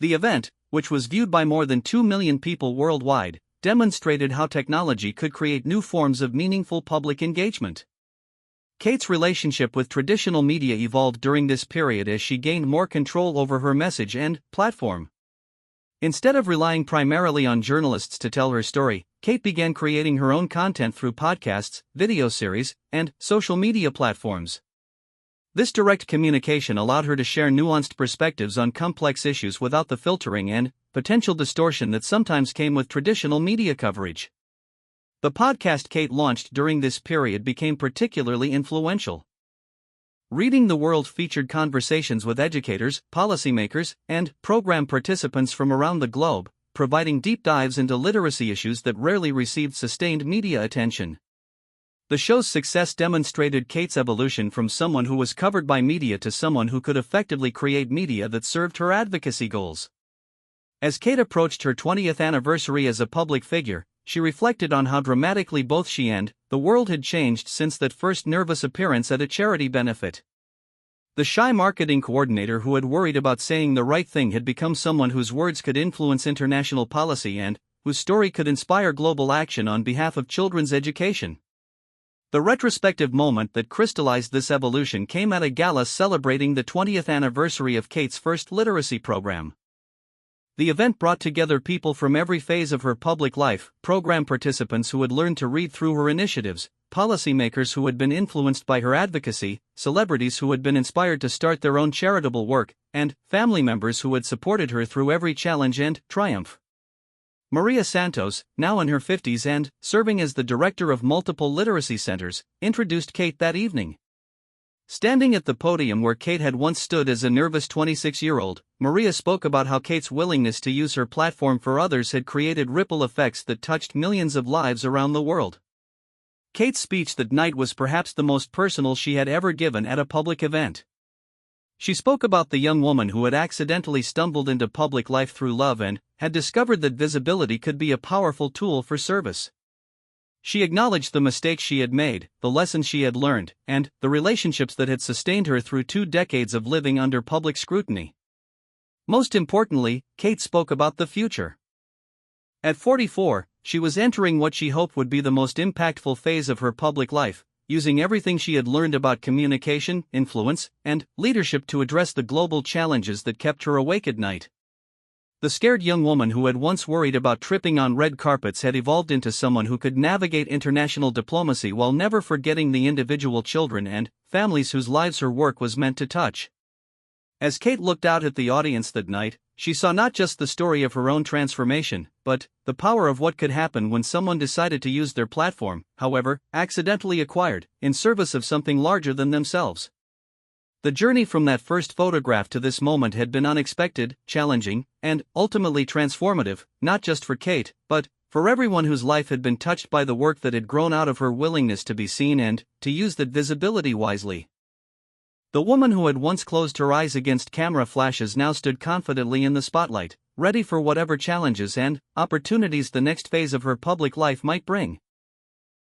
Speaker 1: The event, which was viewed by more than 2 million people worldwide, demonstrated how technology could create new forms of meaningful public engagement. Kate's relationship with traditional media evolved during this period as she gained more control over her message and platform. Instead of relying primarily on journalists to tell her story, Kate began creating her own content through podcasts, video series, and social media platforms. This direct communication allowed her to share nuanced perspectives on complex issues without the filtering and potential distortion that sometimes came with traditional media coverage. The podcast Kate launched during this period became particularly influential. Reading the World featured conversations with educators, policymakers, and program participants from around the globe, providing deep dives into literacy issues that rarely received sustained media attention. The show's success demonstrated Kate's evolution from someone who was covered by media to someone who could effectively create media that served her advocacy goals. As Kate approached her 20th anniversary as a public figure, she reflected on how dramatically both she and the world had changed since that first nervous appearance at a charity benefit. The shy marketing coordinator who had worried about saying the right thing had become someone whose words could influence international policy and whose story could inspire global action on behalf of children's education. The retrospective moment that crystallized this evolution came at a gala celebrating the 20th anniversary of Kate's first literacy program. The event brought together people from every phase of her public life, program participants who had learned to read through her initiatives, policymakers who had been influenced by her advocacy, celebrities who had been inspired to start their own charitable work, and family members who had supported her through every challenge and triumph. Maria Santos, now in her 50s and serving as the director of multiple literacy centers, introduced Kate that evening. Standing at the podium where Kate had once stood as a nervous 26-year-old, Maria spoke about how Kate's willingness to use her platform for others had created ripple effects that touched millions of lives around the world. Kate's speech that night was perhaps the most personal she had ever given at a public event. She spoke about the young woman who had accidentally stumbled into public life through love and had discovered that visibility could be a powerful tool for service. She acknowledged the mistakes she had made, the lessons she had learned, and the relationships that had sustained her through 2 decades of living under public scrutiny. Most importantly, Kate spoke about the future. At 44, she was entering what she hoped would be the most impactful phase of her public life, using everything she had learned about communication, influence, and leadership to address the global challenges that kept her awake at night. The scared young woman who had once worried about tripping on red carpets had evolved into someone who could navigate international diplomacy while never forgetting the individual children and families whose lives her work was meant to touch. As Kate looked out at the audience that night, she saw not just the story of her own transformation, but the power of what could happen when someone decided to use their platform, however accidentally acquired, in service of something larger than themselves. The journey from that first photograph to this moment had been unexpected, challenging, and ultimately transformative, not just for Kate, but for everyone whose life had been touched by the work that had grown out of her willingness to be seen and to use that visibility wisely. The woman who had once closed her eyes against camera flashes now stood confidently in the spotlight, ready for whatever challenges and opportunities the next phase of her public life might bring.